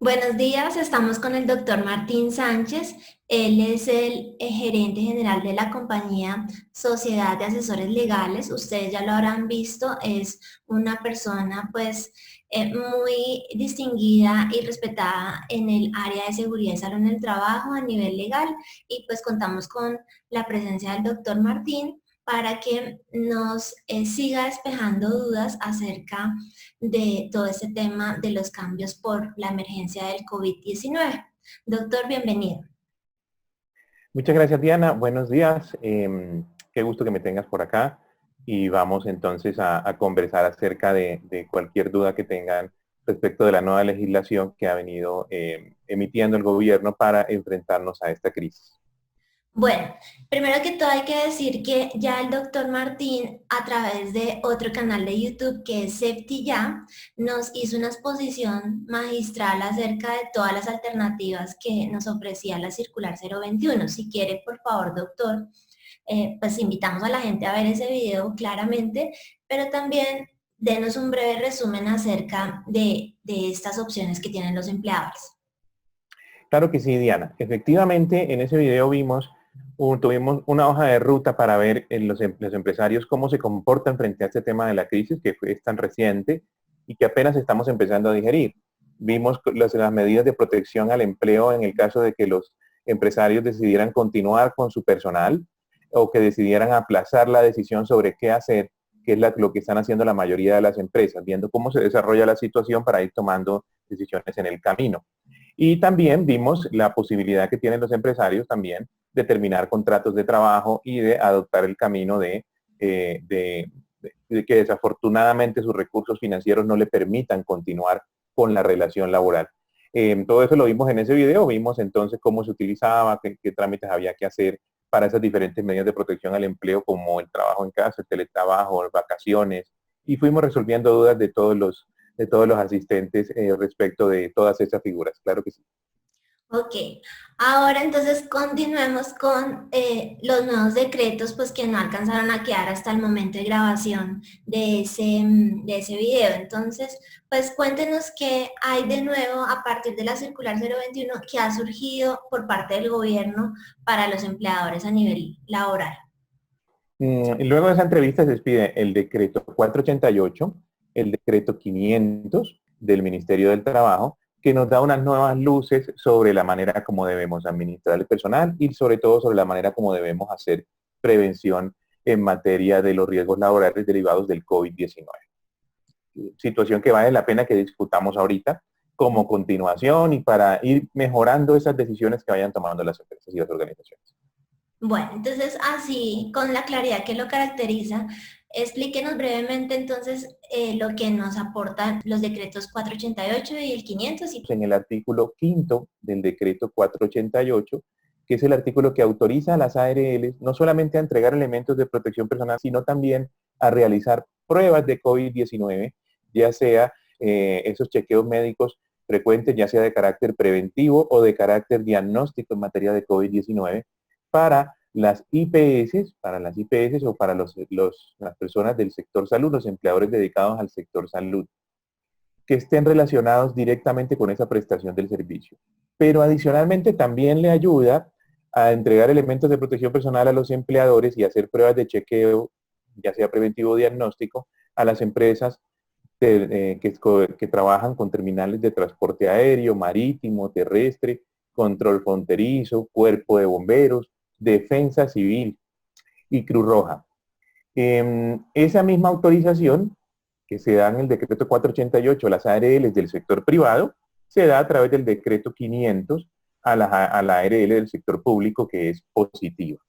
Buenos días, estamos con el doctor Martín Sánchez. Él es el gerente general de la compañía Sociedad de Asesores Legales. Ustedes ya lo habrán visto, es una persona pues muy distinguida y respetada en el área de seguridad y salud en el trabajo a nivel legal y pues contamos con la presencia del doctor Martín para que nos siga despejando dudas acerca de todo este tema de los cambios por la emergencia del COVID-19. Doctor, bienvenido. Muchas gracias, Diana. Buenos días. Qué gusto que me tengas por acá y vamos entonces a conversar acerca de cualquier duda que tengan respecto de la nueva legislación que ha venido emitiendo el gobierno para enfrentarnos a esta crisis. Bueno, primero que todo hay que decir que ya el doctor Martín, a través de otro canal de YouTube que es Safety Ya, nos hizo una exposición magistral acerca de todas las alternativas que nos ofrecía la circular 021. Si quiere, por favor, doctor, pues invitamos a la gente a ver ese video claramente, pero también denos un breve resumen acerca de estas opciones que tienen los empleadores. Claro que sí, Diana. Efectivamente, en ese video tuvimos una hoja de ruta para ver en los empresarios cómo se comportan frente a este tema de la crisis es tan reciente y que apenas estamos empezando a digerir. Vimos las medidas de protección al empleo en el caso de que los empresarios decidieran continuar con su personal o que decidieran aplazar la decisión sobre qué hacer, que es lo que están haciendo la mayoría de las empresas, viendo cómo se desarrolla la situación para ir tomando decisiones en el camino. Y también vimos la posibilidad que tienen los empresarios también de terminar contratos de trabajo y de adoptar el camino de que desafortunadamente sus recursos financieros no le permitan continuar con la relación laboral. Todo eso lo vimos en ese video, vimos entonces cómo se utilizaba, qué trámites había que hacer para esas diferentes medidas de protección al empleo, como el trabajo en casa, el teletrabajo, vacaciones, y fuimos resolviendo dudas de todos los asistentes respecto de todas esas figuras, claro que sí. Ok, ahora entonces continuemos con los nuevos decretos pues que no alcanzaron a quedar hasta el momento de grabación de ese video. Entonces, pues cuéntenos qué hay de nuevo a partir de la circular 021 que ha surgido por parte del gobierno para los empleadores a nivel laboral. Y luego de esa entrevista se despide el decreto 488, el decreto 500 del Ministerio del Trabajo, que nos da unas nuevas luces sobre la manera como debemos administrar el personal y sobre todo sobre la manera como debemos hacer prevención en materia de los riesgos laborales derivados del COVID-19. Situación que vale la pena que discutamos ahorita como continuación y para ir mejorando esas decisiones que vayan tomando las empresas y las organizaciones. Bueno, entonces así, con la claridad que lo caracteriza, explíquenos brevemente entonces lo que nos aportan los decretos 488 y el 500 y En el artículo quinto del decreto 488, que es el artículo que autoriza a las ARLs no solamente a entregar elementos de protección personal, sino también a realizar pruebas de COVID-19, ya sea esos chequeos médicos frecuentes, ya sea de carácter preventivo o de carácter diagnóstico en materia de COVID-19, para las IPS, o para las personas del sector salud, los empleadores dedicados al sector salud que estén relacionados directamente con esa prestación del servicio. Pero adicionalmente también le ayuda a entregar elementos de protección personal a los empleadores y hacer pruebas de chequeo, ya sea preventivo o diagnóstico, a las empresas que trabajan con terminales de transporte aéreo, marítimo, terrestre, control fronterizo, cuerpo de bomberos, defensa civil y Cruz Roja. Esa misma autorización que se da en el decreto 488 a las ARLs del sector privado, se da a través del decreto 500 a la ARL del sector público, que es positiva.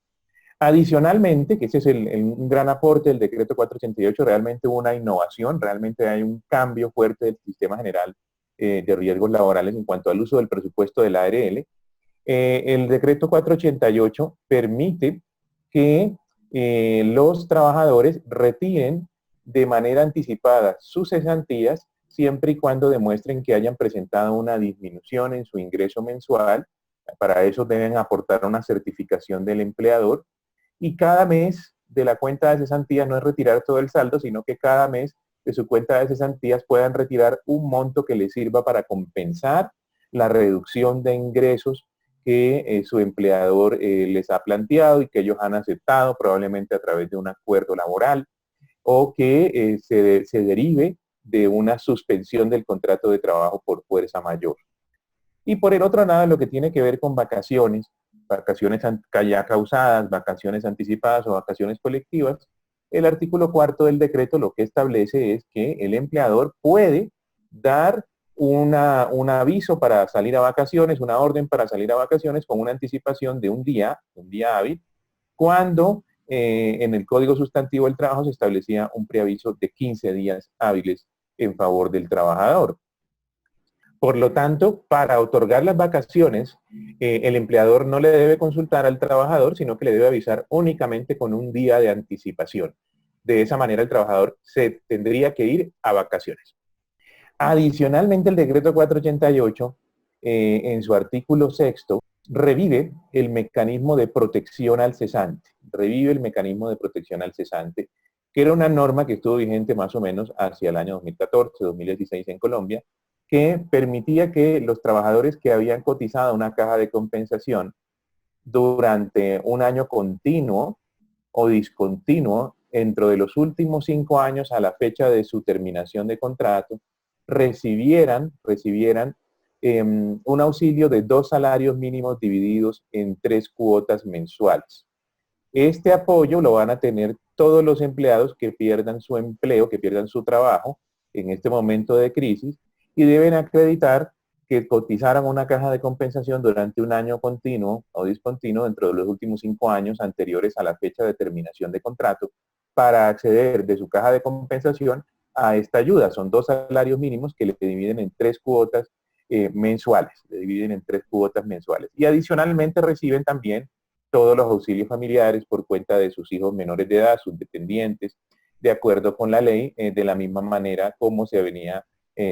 Adicionalmente, que ese es un gran aporte del decreto 488, realmente hubo una innovación, realmente hay un cambio fuerte del sistema general de riesgos laborales en cuanto al uso del presupuesto de la ARL. El decreto 488 permite que los trabajadores retiren de manera anticipada sus cesantías siempre y cuando demuestren que hayan presentado una disminución en su ingreso mensual. Para eso deben aportar una certificación del empleador y cada mes de la cuenta de cesantías no es retirar todo el saldo, sino que cada mes de su cuenta de cesantías puedan retirar un monto que les sirva para compensar la reducción de ingresos que su empleador les ha planteado y que ellos han aceptado, probablemente a través de un acuerdo laboral, o que se derive de una suspensión del contrato de trabajo por fuerza mayor. Y por el otro lado, lo que tiene que ver con vacaciones, vacaciones ya causadas, vacaciones anticipadas o vacaciones colectivas, el artículo cuarto del decreto lo que establece es que el empleador puede dar un aviso para salir a vacaciones, una orden para salir a vacaciones con una anticipación de un día hábil, cuando en el Código Sustantivo del Trabajo se establecía un preaviso de 15 días hábiles en favor del trabajador. Por lo tanto, para otorgar las vacaciones, el empleador no le debe consultar al trabajador, sino que le debe avisar únicamente con un día de anticipación. De esa manera, el trabajador se tendría que ir a vacaciones. Adicionalmente, el decreto 488, en su artículo sexto, revive el mecanismo de protección al cesante. Revive el mecanismo de protección al cesante, que era una norma que estuvo vigente más o menos hacia el año 2014, 2016 en Colombia, que permitía que los trabajadores que habían cotizado una caja de compensación durante un año continuo o discontinuo, dentro de los últimos 5 años a la fecha de su terminación de contrato, recibieran un auxilio de 2 salarios mínimos divididos en 3 cuotas mensuales. Este apoyo lo van a tener todos los empleados que pierdan su empleo, que pierdan su trabajo en este momento de crisis, y deben acreditar que cotizaran una caja de compensación durante un año continuo o discontinuo dentro de los últimos 5 años anteriores a la fecha de terminación de contrato para acceder de su caja de compensación a esta ayuda. Son 2 salarios mínimos que le dividen en 3 cuotas mensuales, le dividen en 3 cuotas mensuales. Y adicionalmente reciben también todos los auxilios familiares por cuenta de sus hijos menores de edad, sus dependientes, de acuerdo con la ley, de la misma manera como se venía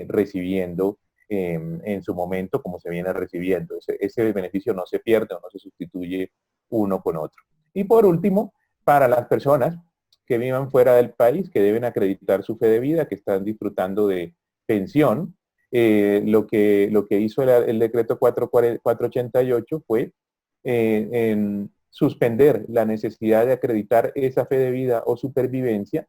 recibiendo en su momento, como se viene recibiendo. Ese beneficio no se pierde o no se sustituye uno con otro. Y por último, para las personas que vivan fuera del país, que deben acreditar su fe de vida, que están disfrutando de pensión, lo que hizo el decreto 488 fue suspender la necesidad de acreditar esa fe de vida o supervivencia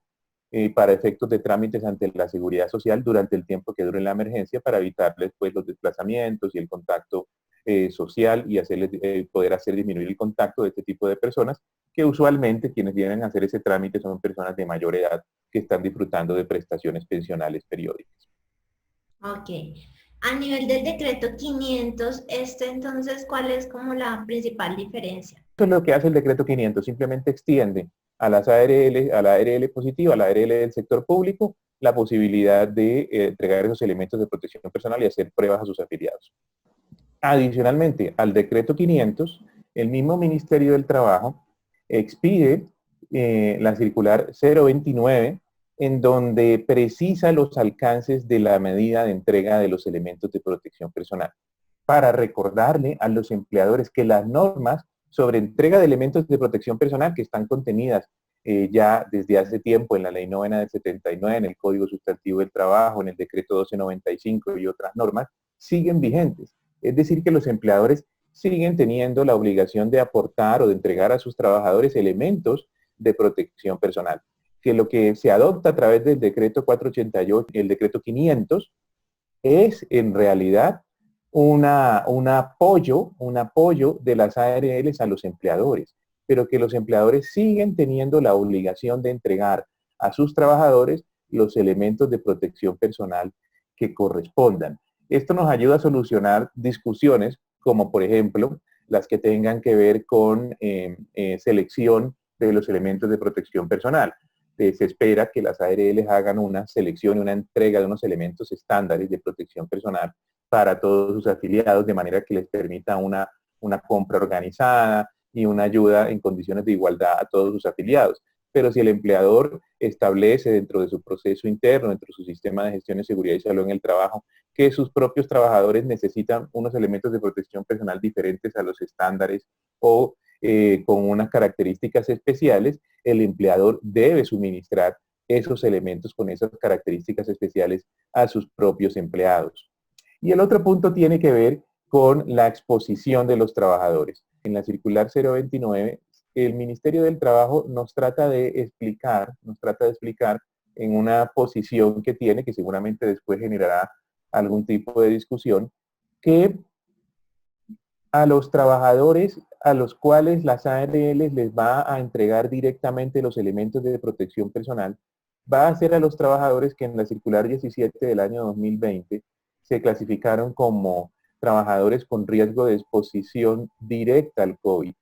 para efectos de trámites ante la Seguridad Social durante el tiempo que dure la emergencia, para evitarles pues, los desplazamientos y el contacto social y poder hacer disminuir el contacto de este tipo de personas, que usualmente quienes vienen a hacer ese trámite son personas de mayor edad que están disfrutando de prestaciones pensionales periódicas. Ok. A nivel del decreto 500, entonces, ¿cuál es como la principal diferencia? Esto es lo que hace el decreto 500, simplemente extiende a las ARL, a la ARL positiva, a la ARL del sector público, la posibilidad de entregar esos elementos de protección personal y hacer pruebas a sus afiliados. Adicionalmente, al decreto 500, el mismo Ministerio del Trabajo expide la circular 029, en donde precisa los alcances de la medida de entrega de los elementos de protección personal, para recordarle a los empleadores que las normas sobre entrega de elementos de protección personal que están contenidas ya desde hace tiempo en la Ley Novena del 79, en el Código Sustantivo del Trabajo, en el Decreto 1295 y otras normas, siguen vigentes. Es decir, que los empleadores siguen teniendo la obligación de aportar o de entregar a sus trabajadores elementos de protección personal. Que lo que se adopta a través del decreto 488, el decreto 500, es en realidad un apoyo de las ARLs a los empleadores, pero que los empleadores siguen teniendo la obligación de entregar a sus trabajadores los elementos de protección personal que correspondan. Esto nos ayuda a solucionar discusiones como, por ejemplo, las que tengan que ver con selección de los elementos de protección personal. Se espera que las ARLs hagan una selección y una entrega de unos elementos estándares de protección personal para todos sus afiliados, de manera que les permita una compra organizada y una ayuda en condiciones de igualdad a todos sus afiliados. Pero si el empleador establece dentro de su proceso interno, dentro de su sistema de gestión de seguridad y salud en el trabajo, que sus propios trabajadores necesitan unos elementos de protección personal diferentes a los estándares o con unas características especiales, el empleador debe suministrar esos elementos con esas características especiales a sus propios empleados. Y el otro punto tiene que ver con la exposición de los trabajadores. En la circular 029, el Ministerio del Trabajo nos trata de explicar en una posición que tiene, que seguramente después generará algún tipo de discusión, que a los trabajadores a los cuales las ARL les va a entregar directamente los elementos de protección personal, va a ser a los trabajadores que en la circular 17 del año 2020 se clasificaron como trabajadores con riesgo de exposición directa al COVID,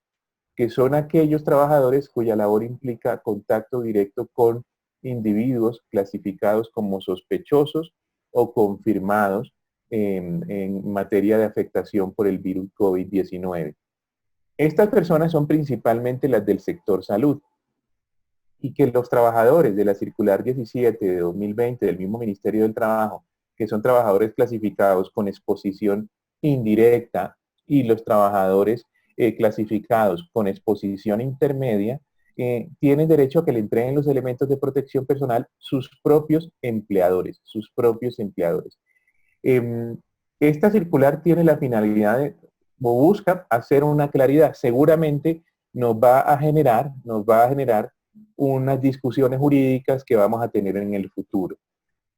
que son aquellos trabajadores cuya labor implica contacto directo con individuos clasificados como sospechosos o confirmados en materia de afectación por el virus COVID-19. Estas personas son principalmente las del sector salud y que los trabajadores de la circular 17 de 2020 del mismo Ministerio del Trabajo, que son trabajadores clasificados con exposición indirecta, y los trabajadores clasificados con exposición intermedia, tienen derecho a que le entreguen los elementos de protección personal sus propios empleadores, Esta circular tiene la finalidad de, o busca hacer una claridad. Seguramente nos va a generar unas discusiones jurídicas que vamos a tener en el futuro.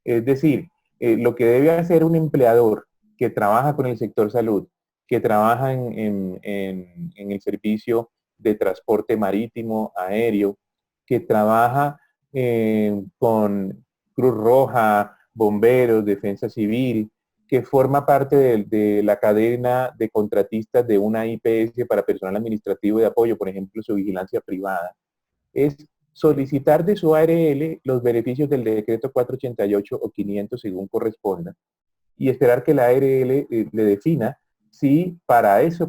Es decir, lo que debe hacer un empleador que trabaja con el sector salud, que trabaja en el servicio de transporte marítimo, aéreo, que trabaja con Cruz Roja, bomberos, defensa civil, que forma parte de la cadena de contratistas de una IPS para personal administrativo de apoyo, por ejemplo, su vigilancia privada, es solicitar de su ARL los beneficios del decreto 488 o 500 según corresponda, y esperar que la ARL le defina si para esa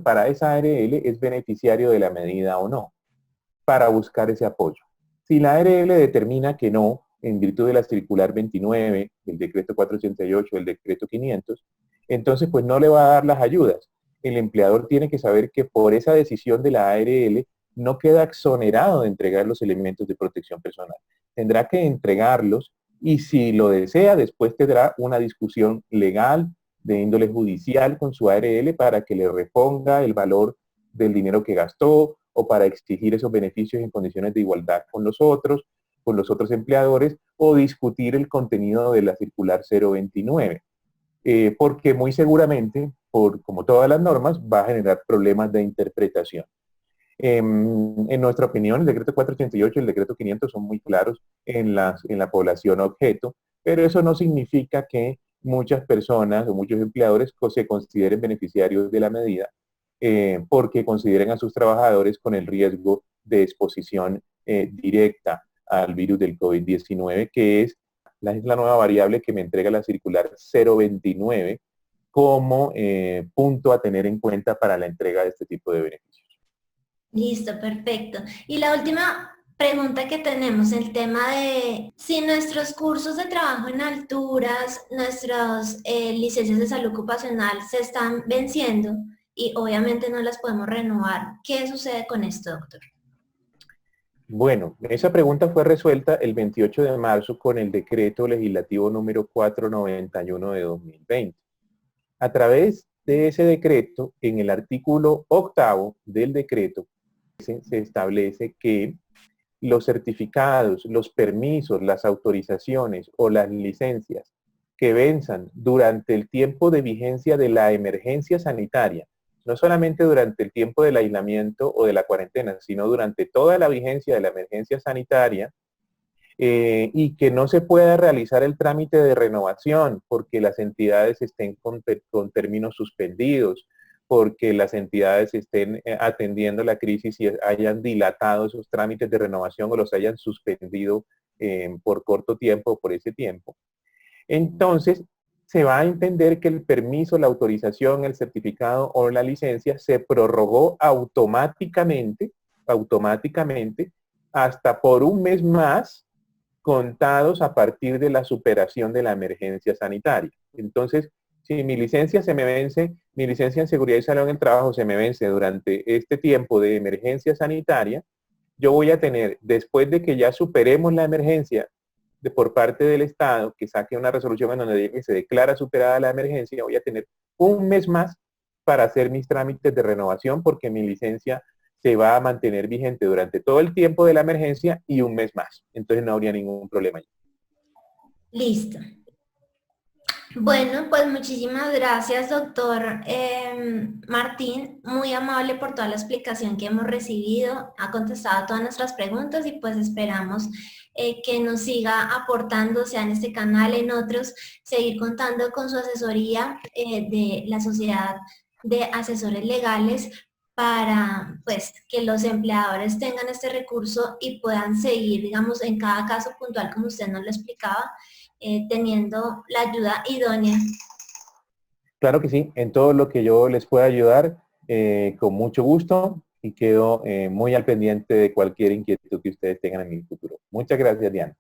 ARL es beneficiario de la medida o no, para buscar ese apoyo. Si la ARL determina que no, en virtud de la circular 29, del decreto 488, del decreto 500, entonces pues no le va a dar las ayudas. El empleador tiene que saber que por esa decisión de la ARL no queda exonerado de entregar los elementos de protección personal. Tendrá que entregarlos, y si lo desea, después tendrá una discusión legal de índole judicial con su ARL para que le reponga el valor del dinero que gastó, o para exigir esos beneficios en condiciones de igualdad con los otros empleadores, o discutir el contenido de la circular 029. Porque muy seguramente, como todas las normas, va a generar problemas de interpretación. En nuestra opinión, el decreto 488 y el decreto 500 son muy claros en la población objeto, pero eso no significa que muchas personas o muchos empleadores se consideren beneficiarios de la medida, porque consideren a sus trabajadores con el riesgo de exposición directa al virus del COVID-19, que es la nueva variable que me entrega la circular 029 como punto a tener en cuenta para la entrega de este tipo de beneficios. Listo, perfecto. Y la última pregunta que tenemos, el tema de si nuestros cursos de trabajo en alturas, nuestras licencias de salud ocupacional se están venciendo y obviamente no las podemos renovar. ¿Qué sucede con esto, doctor? Bueno, esa pregunta fue resuelta el 28 de marzo con el decreto legislativo número 491 de 2020. A través de ese decreto, en el artículo 8 del decreto, se establece que los certificados, los permisos, las autorizaciones o las licencias que venzan durante el tiempo de vigencia de la emergencia sanitaria, no solamente durante el tiempo del aislamiento o de la cuarentena, sino durante toda la vigencia de la emergencia sanitaria, y que no se pueda realizar el trámite de renovación porque las entidades estén con términos suspendidos, porque las entidades estén atendiendo la crisis y hayan dilatado esos trámites de renovación o los hayan suspendido por corto tiempo o por ese tiempo. Entonces, se va a entender que el permiso, la autorización, el certificado o la licencia se prorrogó automáticamente hasta por un mes más, contados a partir de la superación de la emergencia sanitaria. Entonces, si mi licencia se me vence, mi licencia en seguridad y salud en el trabajo se me vence durante este tiempo de emergencia sanitaria, yo voy a tener, después de que ya superemos la emergencia por parte del Estado que saque una resolución en donde diga que se declara superada la emergencia, voy a tener un mes más para hacer mis trámites de renovación porque mi licencia se va a mantener vigente durante todo el tiempo de la emergencia y un mes más. Entonces no habría ningún problema. Listo. Bueno, pues muchísimas gracias, doctor Martín. Muy amable por toda la explicación que hemos recibido. Ha contestado todas nuestras preguntas y pues esperamos que nos siga aportando, sea en este canal, en otros, seguir contando con su asesoría de la Sociedad de Asesores Legales para pues que los empleadores tengan este recurso y puedan seguir, digamos, en cada caso puntual, como usted nos lo explicaba, teniendo la ayuda idónea. Claro que sí, en todo lo que yo les pueda ayudar, con mucho gusto y quedo muy al pendiente de cualquier inquietud que ustedes tengan en el futuro. Muchas gracias, Diana.